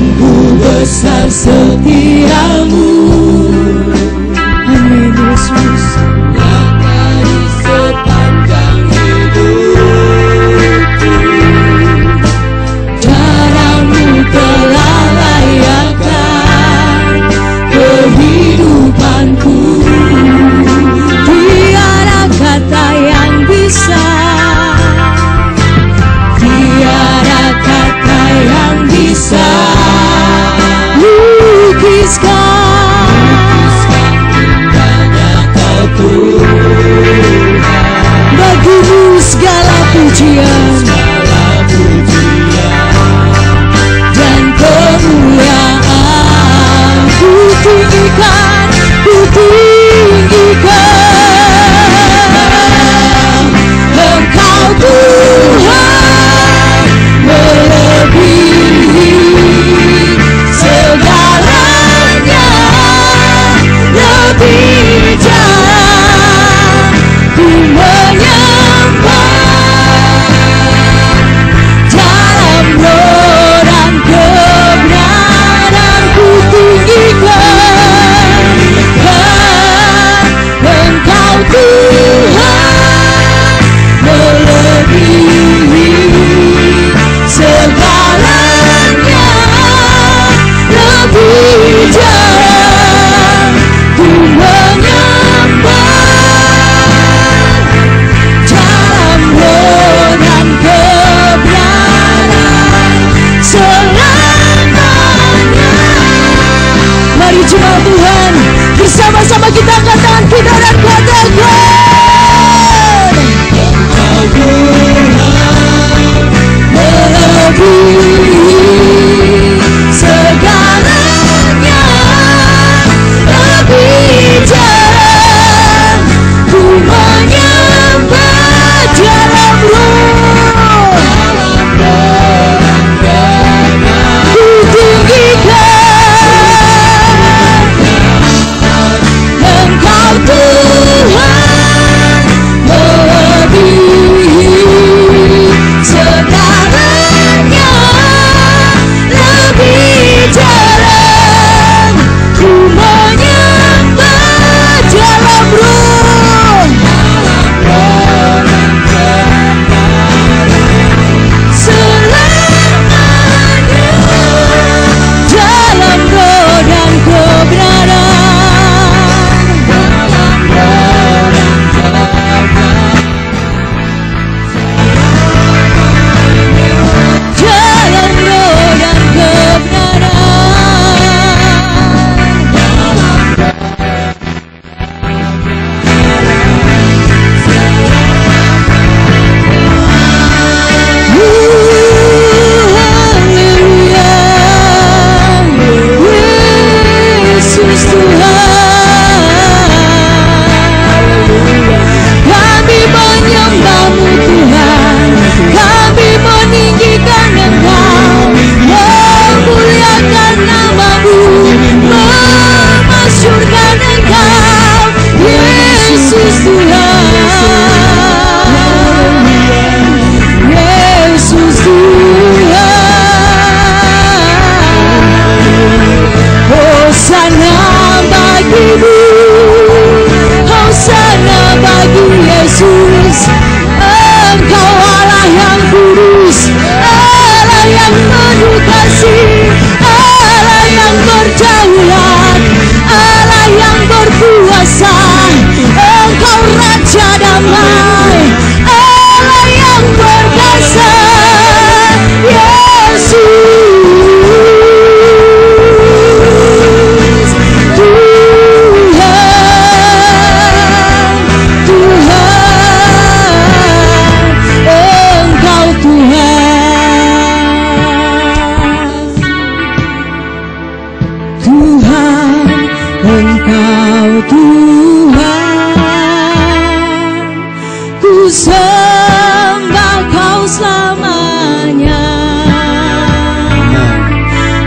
Sungguh besar setiamu. Amin Yesus. Dari sepanjang hidupku, caramu telah layakkan kehidupanku. Tiada kata yang bisa, tiada kata yang bisa lukiskan indahnya Kau Tuhan. Bagimu segala pujian dan kemuliaan. Ku tinggikan, ku tinggikan Engkau Tuhan, melebihi segalanya, lebih jauh ku menyembah. Dalam roh dan kebenaran ku tinggikan Engkau Tuhan, melebihi segalanya, lebih jauh ku menyembah. Dalam roh dan kebenaran selamanya. Mari jemaat Tuhan, bersama-sama kita angkat tangan kita dan katakan Engkau Tuhan, melebihi segalanya, lebih jauh ku menyembah. Dalam roh ku tinggikan Engkau Tuhan, melebihi segalanya, lebih jauh ku menyembah. Dalam roh selamanya. Dalam roh dan kebenaran, dalam roh dan Yesus Tuhan, kami menyembah-Mu Tuhan, kami meninggikan Engkau, memuliakan nama-Mu, memasyurkan Engkau, Yesus Tuhan, Yesus Tuhan. Hosana bagimu, Hosana bagi Yesus. Engkau Allah yang kudus, Allah yang penuh kasih, Allah yang berdaulat, Allah yang berkuasa. Engkau Raja damai, Allah yang berkuasa, Yesus. Engkau Tuhan, ku sembah Kau selamanya.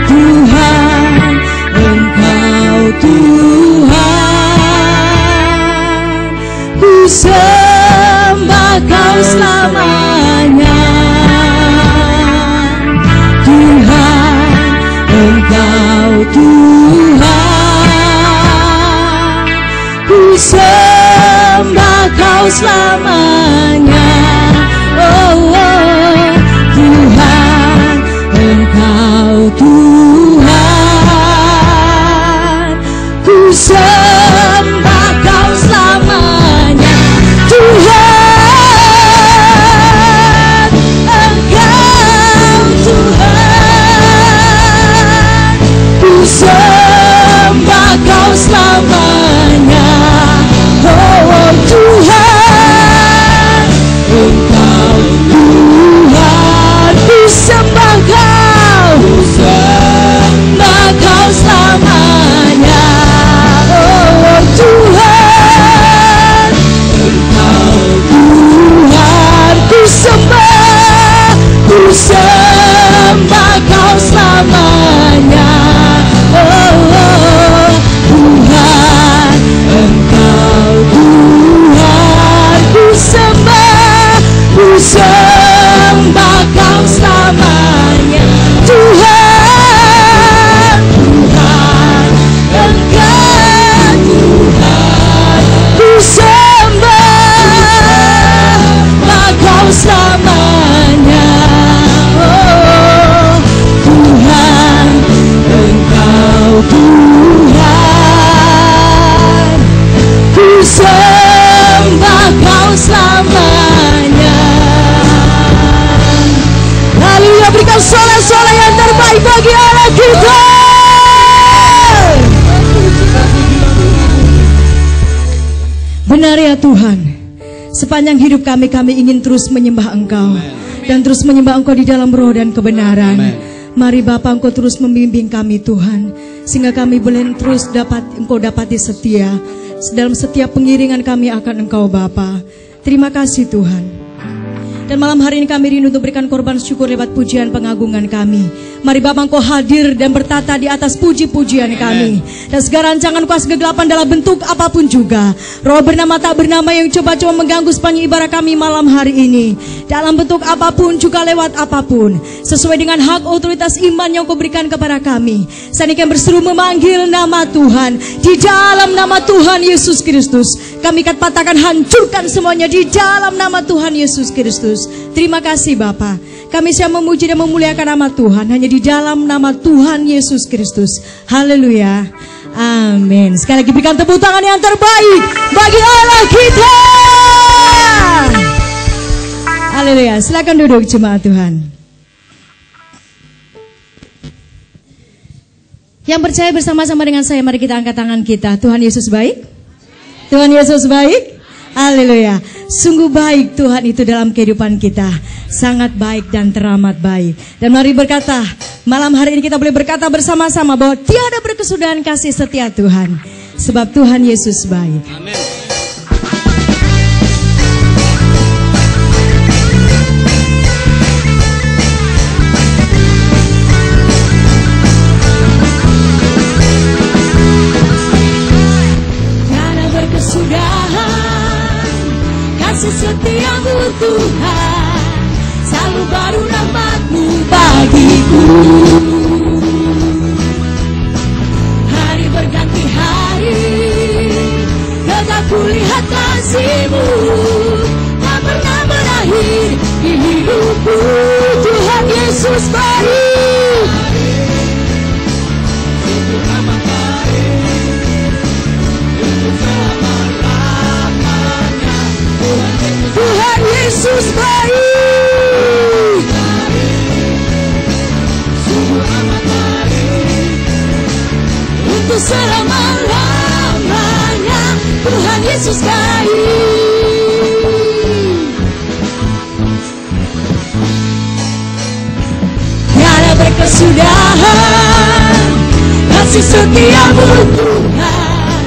Tuhan, Engkau Tuhan, ku sembah Kau selamanya. Tuhan, Tuhan, ku sembah Kau selamanya. Oh, oh Tuhan, Engkau Tuhan, ku sembah Kau selamanya. Tuhan, Engkau Tuhan, ku sembah Kau selamanya. Oh, oh Tuhan, Engkau Tuhan, ku sembah Kau, ku sembah Kau selamanya. Oh, oh Tuhan, Engkau Tuhan, ku sembah Kau selamanya. Oh, oh Tuhan, Engkau Tuhan, ku sembah Kau selamanya. Tuhan, Tuhan, Engkau Tuhan, ku sembah Kau selamanya. Oh Tuhan, Engkau Tuhan, ku sembah Kau selamanya. Haleluya, berikan sola-sola yang terbaik bagi Allah kita. Benar ya Tuhan, sepanjang hidup kami ingin terus menyembah Engkau dan terus menyembah Engkau di dalam roh dan kebenaran. Mari Bapa, Engkau terus membimbing kami Tuhan, sehingga kami boleh terus Engkau dapati setia dalam setiap pengiringan kami akan Engkau Bapa. Terima kasih Tuhan. Dan malam hari ini kami rindu untuk berikan korban syukur lewat pujian pengagungan kami. Mari Bapa, Engkau hadir dan bertata di atas puji-pujian kami. Dan segala rancangan kuasa kegelapan dalam bentuk apapun juga, roh bernama tak bernama yang coba-coba mengganggu sepanjang ibadah kami malam hari ini, dalam bentuk apapun juga lewat apapun, sesuai dengan hak otoritas iman yang Kau berikan kepada kami. Saat ini kami berseru memanggil nama Tuhan. Di dalam nama Tuhan Yesus Kristus, kami katakan hancurkan semuanya di dalam nama Tuhan Yesus Kristus. Terima kasih Bapa. Kami siap memuji dan memuliakan nama Tuhan hanya di dalam nama Tuhan Yesus Kristus. Haleluya. Amin. Sekali lagi berikan tepuk tangan yang terbaik bagi Allah kita. Haleluya. Silakan duduk jemaat Tuhan. Yang percaya bersama-sama dengan saya, mari kita angkat tangan kita. Tuhan Yesus baik. Tuhan Yesus baik. Haleluya. Sungguh baik Tuhan itu dalam kehidupan kita. Sangat baik dan teramat baik. Dan mari berkata, malam hari ini kita boleh berkata bersama-sama bahwa tiada berkesudahan kasih setia Tuhan. Sebab Tuhan Yesus baik. Amin. Tiada berkesudahan kasih setiamu Tuhan, selalu baru rahmat-Mu bagiku. Hari berganti hari, tetap kulihat kasih-Mu, tak pernah berakhir di hidupku. Tuhan Yesus baik, sungguh amat baik, untuk selama-lamanya. Tuhan Yesus baik, sungguh amat baik, untuk selama-lamanya. Tuhan Yesus baik. Tiada berkesudahan kasih setiamu Tuhan,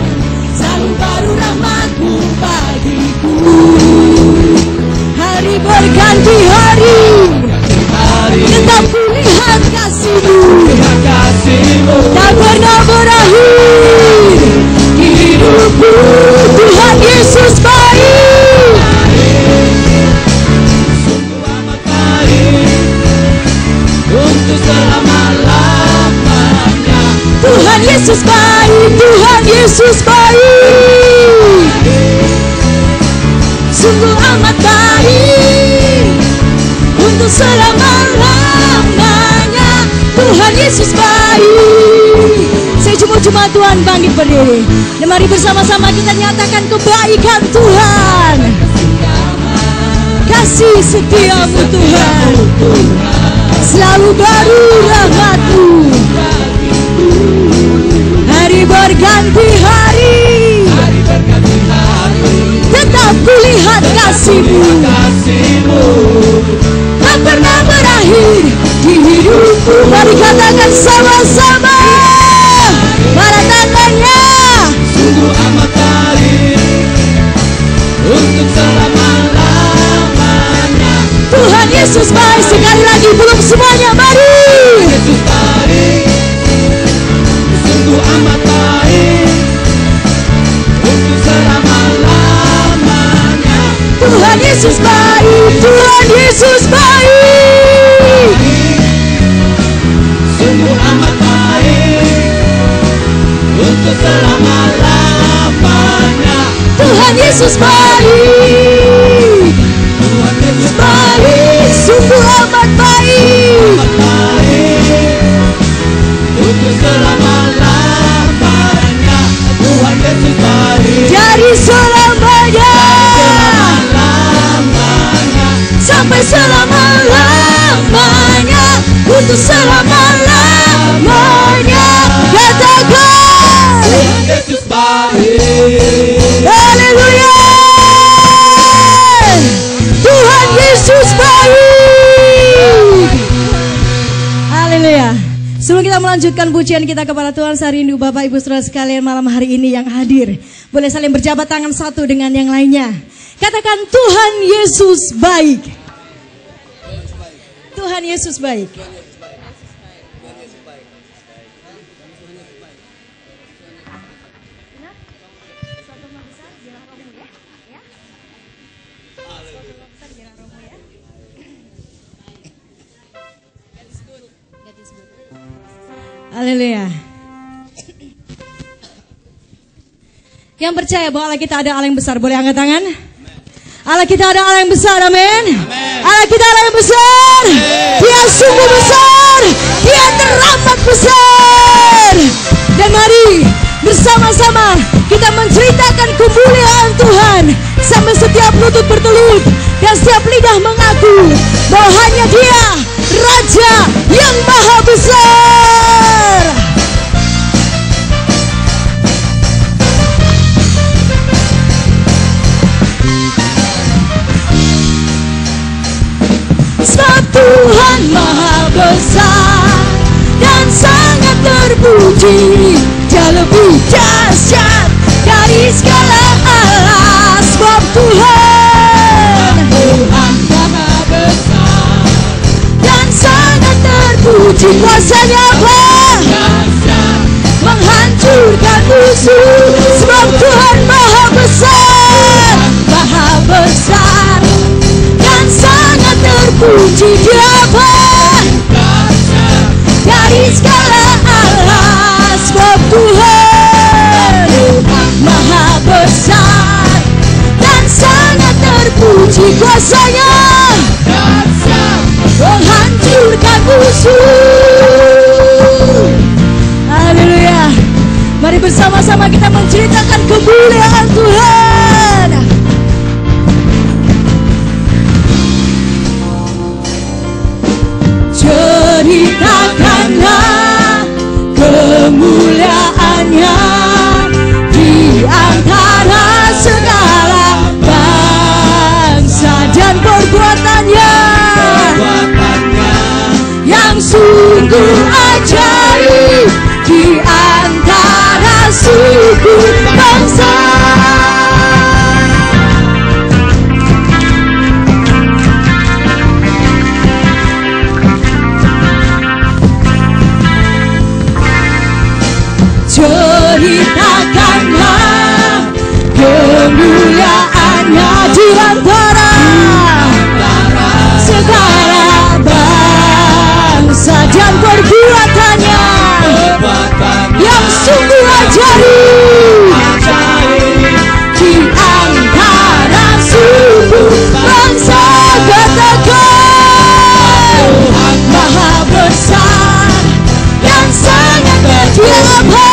selalu baru rahmat-Mu bagiku. Hari berganti hari, tetap kulihat kasih-Mu, tak pernah berakhir di hidupku. Tuhan Yesus baik, sungguh amat baik, untuk selama-lamanya. Yesus baik, Tuhan Yesus baik, sungguh amat baik untuk selama-lamanya. Tuhan Yesus baik. Cuma Tuhan bangkit berdiri. Dan mari bersama-sama kita nyatakan kebaikan Tuhan. Kasih setiamu Tuhan, selalu baru rahmat-Mu. Hari berganti hari, tetap kulihat kasih-Mu. Tak pernah berakhir di hidupku. Mari katakan sama-sama. Para tandanya sungguh amat baik untuk selama-lamanya. Tuhan Yesus baik. Sekali lagi, belum semuanya, mari. Yesus baik, sungguh amat baik untuk selama-lamanya. Tuhan Yesus baik, Tuhan Yesus baik, sungguh amat baik untuk selama-lamanya. Tuhan Yesus baik, Tuhan Yesus baik, sungguh amat baik, untuk selama-lamanya. Tuhan Yesus baik, dari selamanya sampai selama-lamanya, untuk selama-lamanya. Katakan Tuhan Yesus baik. haleluya, Tuhan Yesus baik. Haleluya. Sebelum kita melanjutkan pujian kita kepada Tuhan, saya rindu Bapak Ibu Saudara sekalian malam hari ini yang hadir, boleh saling berjabat tangan satu dengan yang lainnya. Katakan Tuhan Yesus baik. Tuhan Yesus baik. Haleluya. Yang percaya bahwa Allah kita ada Allah yang besar, boleh angkat tangan. Allah kita ada Allah yang besar, amin. Allah kita Allah yang besar. Dia sungguh besar, Dia teramat besar. Dan mari bersama-sama kita menceritakan kemuliaan Tuhan sampai setiap lutut bertelut dan setiap lidah mengaku bahwa hanya Dia Raja yang Maha Besar. Sebab Tuhan Maha Besar dan sangat terpuji, Dia lebih dahsyat dari segala Allah. Sebab Tuhan Maha besar dan sangat terpuji, kuasanya apa? Menghancurkan musuh. Sebab Tuhan Maha Besar, Maha Besar dan sangat terpuji. Dia apa? Dari segala Allah. Sebab Tuhan Maha Besar dan sangat terpuji, kuasanya menghancurkan musuh. Haleluya. Mari bersama-sama kita menceritakan kemuliaan Tuhan. Ceritakanlah kemuliaannya di antara segala bangsa, dan perbuatannya yang sungguh ajaib di antara suku bangsa. Ceritakanlah kemuliaannya di antara segala bangsa, dan perbuatannya yang sungguh Dia apa?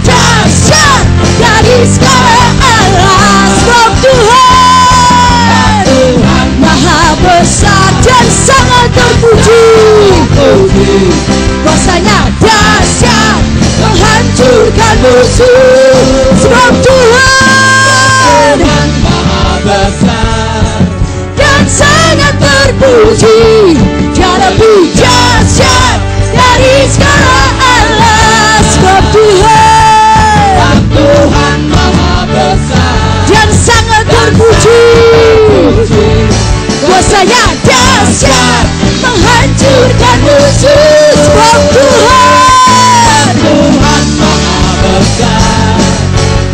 Dahsyat dari segala alas. Sebab Tuhan Maha besar dan sangat terpuji. Kuasanya dahsyat menghancurkan musuh. Sebab Tuhan Maha besar dan sangat terpuji. Dia lebih dahsyat dari segala alas. Sebab Tuhan Maha besar dan sangat terpuji. Kuasanya dahsyat menghancurkan musuh. Sebab Tuhan Maha besar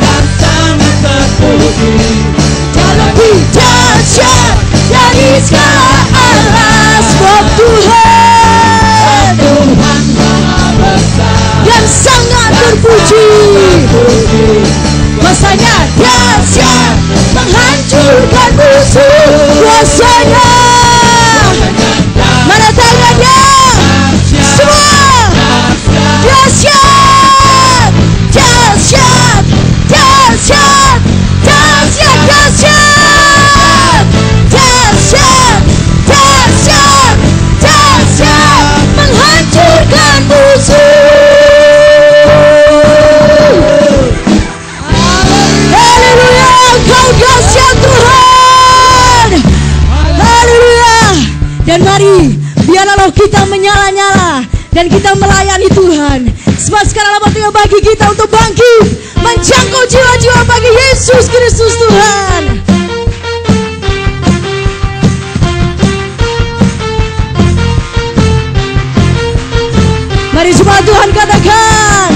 dan sangat terpuji. Dia lebih dahsyat dari segala alas. Sebab Tuhan Maha besar dan sangat terpuji. Kuasanya dahsyat menghancurkan musuh. Kuasanya. Mana tangannya? Semua. Dahsyat, dahsyat, dahsyat, dahsyat, dahsyat, dahsyat, dahsyat, dahsyat, menghancurkan musuh. Haleluya, Engkau dahsyat Tuhan. Haleluya. Dan mari biarlah kita menyala-nyala dan kita melayani Tuhan. Sebab sekarang waktunya bagi kita untuk bangkit, menjangkau jiwa-jiwa bagi Yesus Kristus Tuhan. Mari semua Tuhan katakan,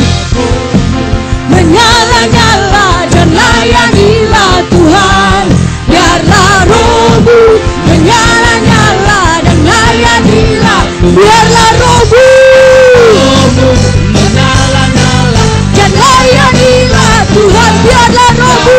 menyala-nyala dan layanilah Tuhan. Biarlah rohmu menyala-nyala dan layanilah. Biarlah rohmu menyala-nyala dan layanilah Tuhan. Biarlah rohmu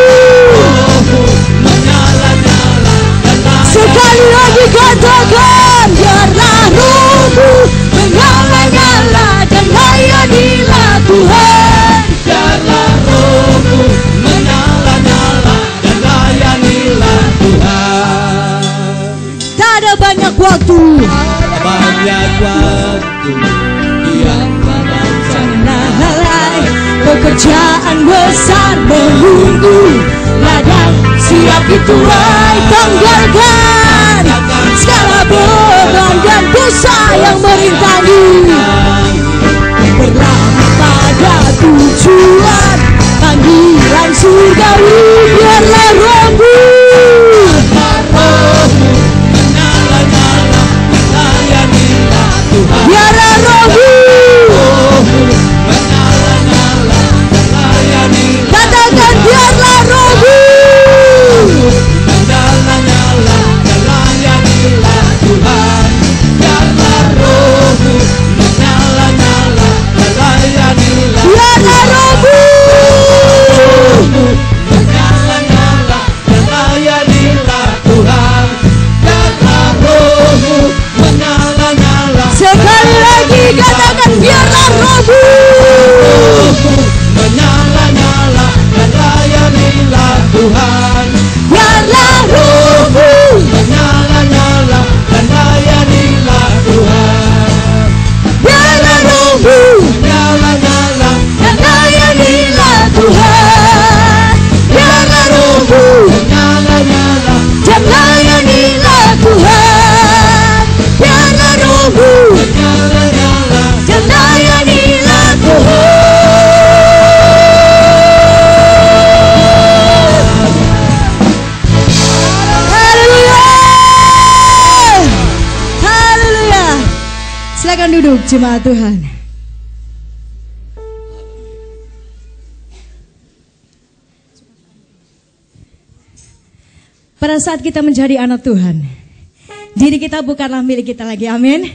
menyala-nyala dan sekali lagi katakan, biarlah rohmu menyala-nyala dan layanilah Tuhan. biarlah rohmu menyala-nyala dan layanilah Tuhan. Tak ada banyak waktu. Banyak waktu yang padam Lalai, pekerjaan besar menunggu. Ladang siap dituai, tanggalkan segala beban dan dosa yang merintangi. Berlari pada tujuan panggilan surgawi. Biarlah rohmu menyala-nyala layanilah Tuhan. biarlah rohmu Menyala-nyala layanilah katakan, biarlah rohmu menyala-nyala layanilah Tuhan. Biarlah rohmu menyala-nyala layanilah biarlah rohmu menyala-nyala layanilah Tuhan. Biarlah rohmu menyala-nyala sekali lagi katakan, biarlah rohmu menyala-nyala layanilah Tuhan. biarlah rohmu Menyala-nyala layanilah Tuhan. biarlah rohmu Menyala-nyala dan layanilah Tuhan. Biarlah rohmu menyala-nyala dan layanilah Tuhan. Biarlah rohmu menyala-nyala dan layanilah Tuhan. Haleluya, haleluya. Silakan duduk jemaat Tuhan. Pada saat kita menjadi anak Tuhan, diri kita bukanlah milik kita lagi, amin.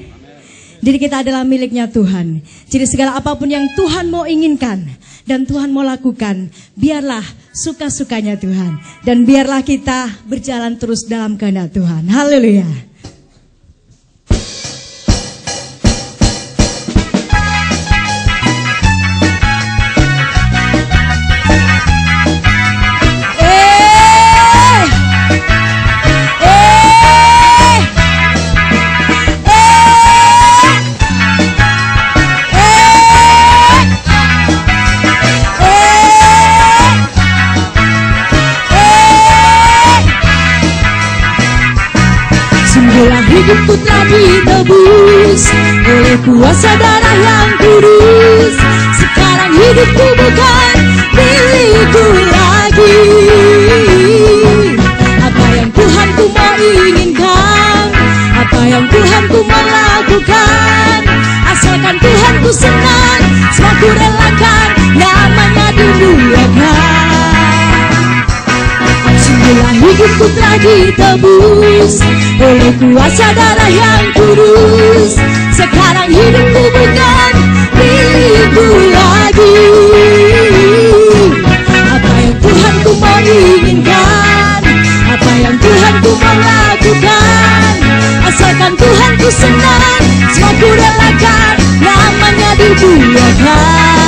Diri kita adalah miliknya Tuhan. Jadi segala apapun yang Tuhan mau inginkan dan Tuhan mau lakukan, biarlah suka-sukanya Tuhan. Dan biarlah kita berjalan terus dalam kehendak Tuhan. Haleluya. hidupku telah ditebus oleh kuasa darah yang kudus. Sekarang hidupku bukan milikku lagi. Apa yang Tuhanku mau inginkan, apa yang Tuhanku mau lakukan, asalkan Tuhanku senang, semua ku relakan, namanya dimuliakan. Sungguhlah hidupku telah ditebus oleh kuasa darah yang kudus. Sekarang hidupku bukan milikku lagi. Apa yang Tuhanku mau inginkan, apa yang Tuhanku mau lakukan, asalkan Tuhanku senang, semua ku relakan, namanya dimuliakan.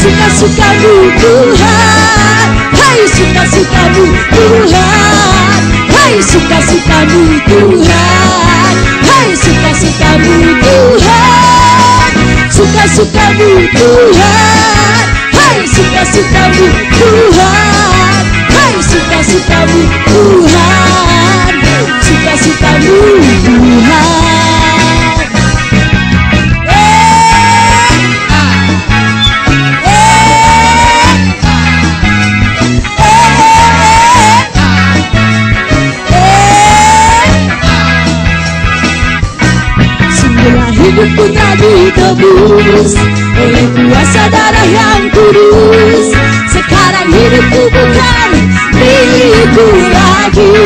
Suka-sukamu Tuhan, hai suka-sukamu Tuhan, hai suka-sukamu Tuhan, hai suka-sukamu Tuhan, suka-sukamu Tuhan, hai suka-sukamu Tuhan, hai suka-sukamu Tuhan, suka-sukamu Tuhan. Hidupku telah ditebus oleh kuasa darah yang kudus. Sekarang hidupku bukan milikku lagi.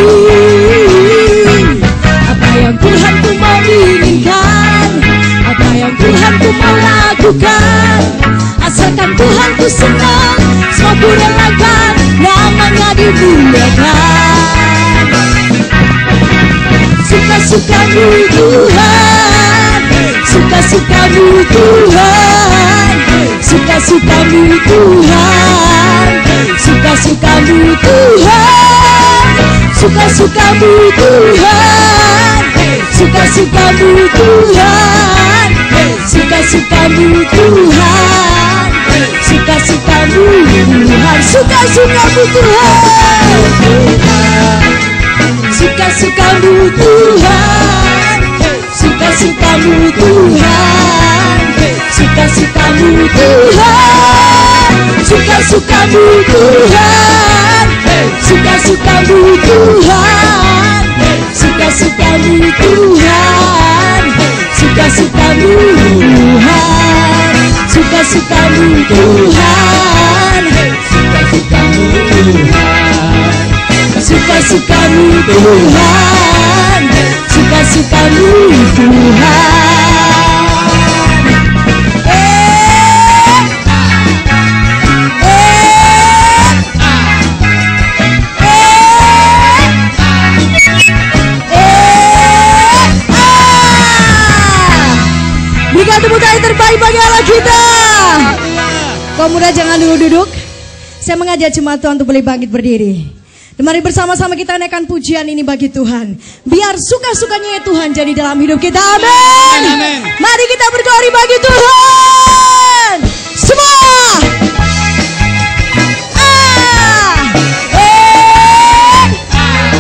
Apa yang Tuhanku mau inginkan, apa yang Tuhanku mau lakukan, asalkan Tuhanku senang, semua ku relakan, namanya dimuliakan. Suka-sukamu Tuhan, suka-sukamu Tuhan, suka-sukamu Tuhan, suka-sukamu Tuhan, suka-sukamu Tuhan, suka-sukamu Tuhan, suka-sukamu Tuhan, suka-sukamu Tuhan, suka-sukamu Tuhan, suka-sukamu Tuhan, suka-sukamu Tuhan, suka-sukamu Tuhan, suka-sukamu Tuhan, suka-sukamu Tuhan, suka-sukamu Tuhan, suka-sukamu Tuhan, suka-sukamu Tuhan, suka-sukamu Tuhan, suka-sukamu Tuhan, suka-sukamu Tuhan. Berikan tepuk tangan terbaik bagi Allah kita. Kaum muda jangan dulu duduk. Saya mengajak jemaat Tuhan untuk boleh bangkit berdiri. Dan mari bersama-sama kita naikkan pujian ini bagi Tuhan. Biar suka-sukanya Tuhan jadi dalam hidup kita. Amin. Amin. Mari kita berglori bagi Tuhan. Semua.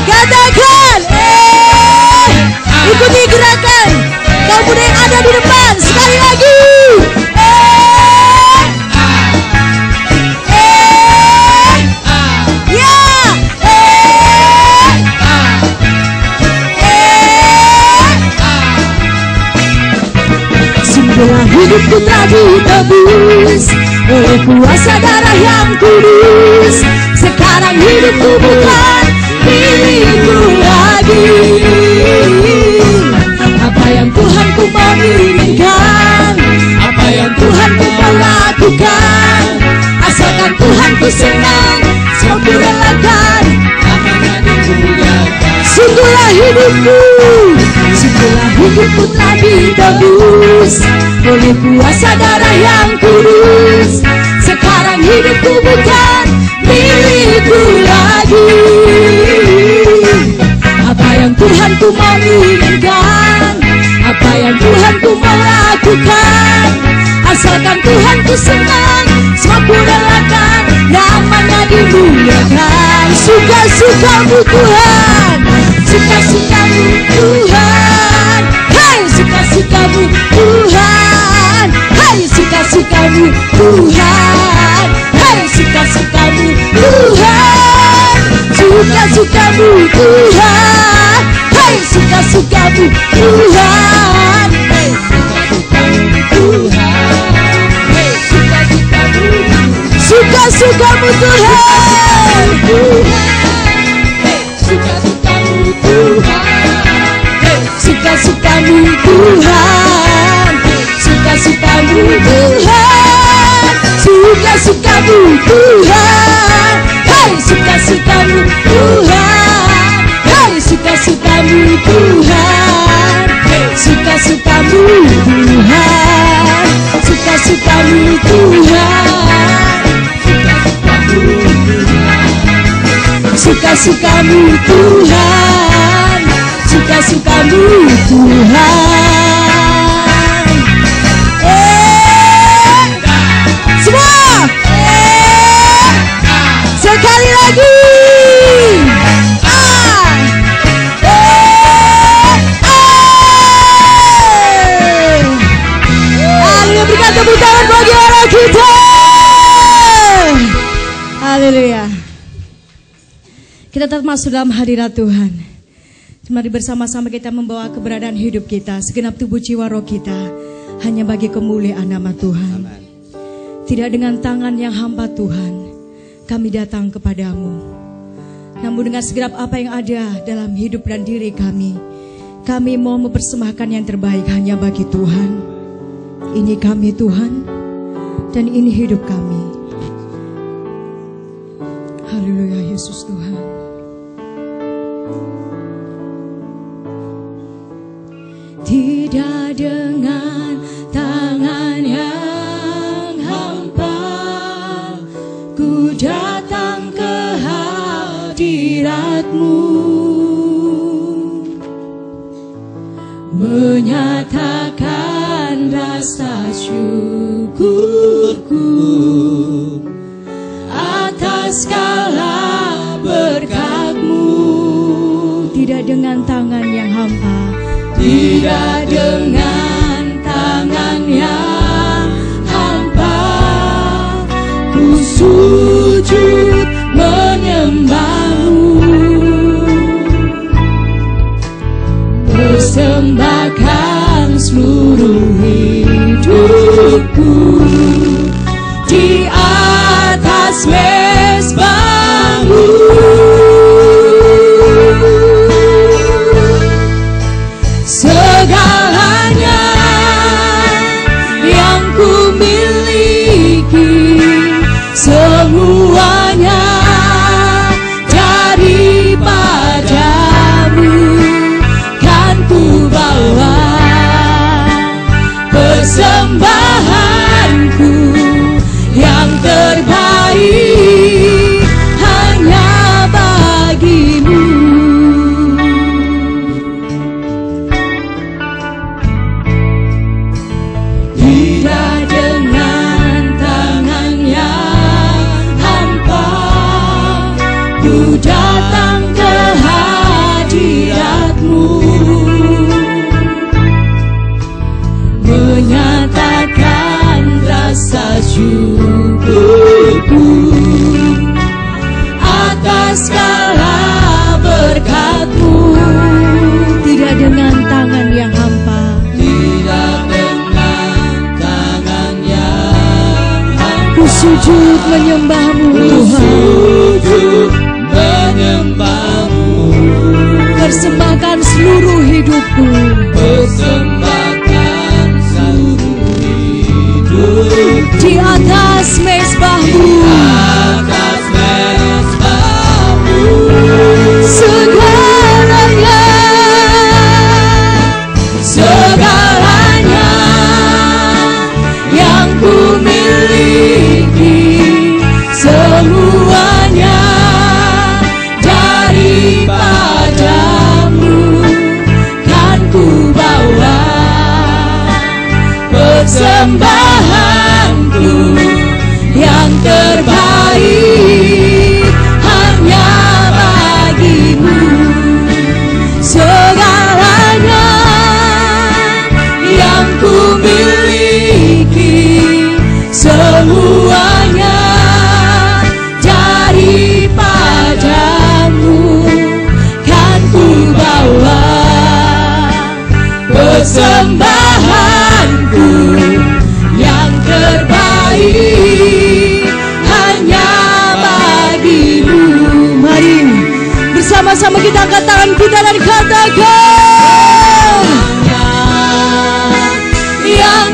Katakan. Ikuti gerakan. Kaum muda yang ada di depan. Sekali lagi. Sungguhlah hidupku telah ditebus oleh kuasa darah yang kudus. Sekarang hidupku bukan milikku lagi. Apa yang Tuhanku mau inginkan, apa yang Tuhanku mau lakukan, asalkan Tuhanku senang, semua ku relakan, namanya dimuliakan. Sungguhlah hidupku, sungguhlah hidupku telah ditebus oleh kuasa darah yang kudus. Sekarang hidupku bukan milikku lagi. Apa yang Tuhanku mau inginkan, apa yang Tuhanku mau lakukan, asalkan Tuhanku senang, semua ku relakan, namanya dimuliakan. Suka-sukamu Tuhan, suka Tuhan. Hei, suka-sukamu Tuhan, suka-sukamu Tuhan. Hei, suka-sukamu Tuhan, hei, suka-sukamu Tuhan, suka-sukamu Tuhan, suka-sukamu Tuhan, suka-sukamu Tuhan, suka-sukamu Tuhan, hei, suka-sukamu Tuhan, hei, suka-sukamu Tuhan, suka-sukamu Tuhan, suka-sukamu Tuhan, suka-sukamu Tuhan, suka-sukamu Tuhan. Semua sekali lagi. Berikan tepuk tangan bagi Allah kita. Haleluya. Kita tetap masuk dalam hadirat Tuhan. Mari bersama-sama kita membawa keberadaan hidup kita, segenap tubuh jiwa roh kita, hanya bagi kemuliaan nama Tuhan. Tidak dengan tangan yang hampa Tuhan, kami datang kepadamu. Namun dengan segenap apa yang ada dalam hidup dan diri kami mau mempersembahkan yang terbaik hanya bagi Tuhan. Ini kami Tuhan, dan ini hidup kami. Haleluya Yesus Tuhan. Tidak dengan tangan yang hampa, ku datang ke hadirat-Mu, menyatakan rasa syukurku atas segala berkat-Mu. Tidak dengan tangan yang hampa, tidak dengan tangan yang hampa, ku sujud menyembah-Mu, persembahkan seluruh hidupku di atas mezbah-Mu. Segalanya yang ku miliki, semuanya daripada-Mu, kan ku bawa persembahanku yang terbaik hanya bagi-Mu. Tidak dengan tangan yang hampa, ku datang ke hadirat-Mu, menyatakan rasa syukurku atas segala berkat-Mu. Tidak dengan tangan yang hampa, tidak dengan tangan yang hampa, ku sujud menyembah-Mu Tuhan, sujud menyembah-Mu, persembahkan seluruh hidupku, persembahkan seluruh hidup di atas mezbah-Mu, atas mezbah-Mu. Segalanya, segalanya yang ku miliki, semuanya daripada-Mu, kan ku bawa persembahanku yang terbaik hanya bagi-Mu. Segalanya yang ku miliki,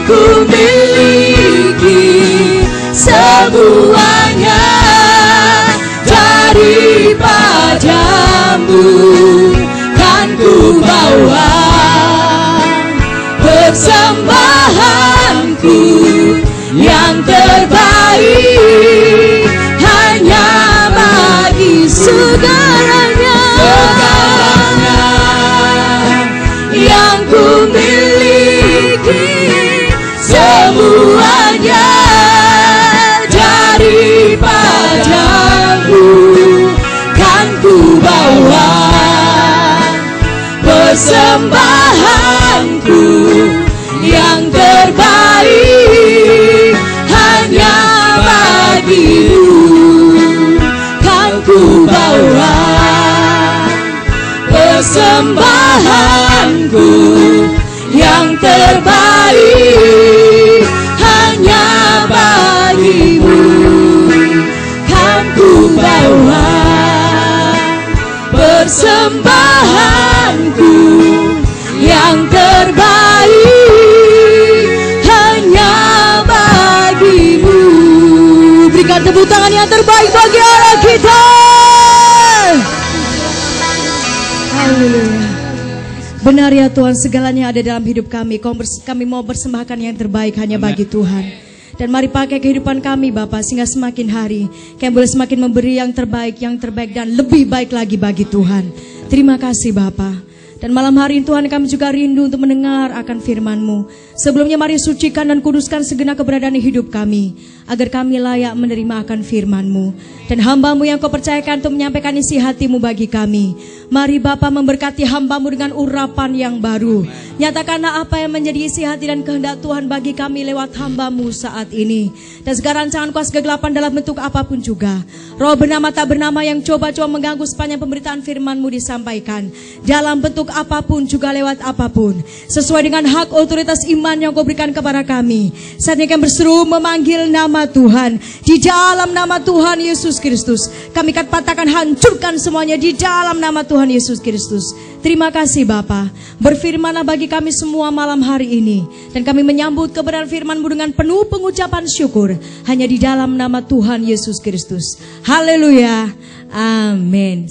ku miliki semuanya daripadamu, kan ku bawa persembahanku yang terbaik hanya bagi segalanya yang ku miliki semuanya daripadamu, kan ku bawa persembahanku yang terbaik hanya bagimu, kan ku bawa persembahanku yang terbaik hanya bagimu, kan ku bawa persembahanku yang terbaik hanya bagimu. Berikan tepuk tangan yang terbaik bagi Allah kita. Haleluya. Benar ya Tuhan, segalanya ada dalam hidup kami. Kami mau persembahkan yang terbaik hanya bagi Tuhan. Dan mari pakai kehidupan kami Bapa, sehingga semakin hari kami boleh semakin memberi yang terbaik dan lebih baik lagi bagi Tuhan. Terima kasih Bapa. Dan malam hari ini Tuhan, kami juga rindu untuk mendengar akan firman-Mu. Sebelumnya mari sucikan dan kuduskan segenap keberadaan hidup kami, agar kami layak menerima akan firman-Mu. Dan hamba-Mu yang Kau percayakan untuk menyampaikan isi hati-Mu bagi kami. Mari Bapa memberkati hamba-Mu dengan urapan yang baru. Nyatakanlah apa yang menjadi isi hati dan kehendak Tuhan bagi kami lewat hamba-Mu saat ini. Dan segala rancangan kuasa kegelapan dalam bentuk apapun juga, roh bernama tak bernama yang coba-coba mengganggu sepanjang pemberitaan firman-Mu disampaikan, dalam bentuk apapun juga lewat apapun, sesuai dengan hak otoritas iman yang Kau berikan kepada kami. Saat ini kami berseru memanggil nama Tuhan, di dalam nama Tuhan Yesus Kristus. Kami akan patahkan, hancurkan semuanya di dalam nama Tuhan Yesus Kristus. Terima kasih Bapa. Berfirmanlah bagi kami semua malam hari ini, dan kami menyambut kebenaran firman-Mu dengan penuh pengucapan syukur, hanya di dalam nama Tuhan Yesus Kristus. Haleluya. Amin.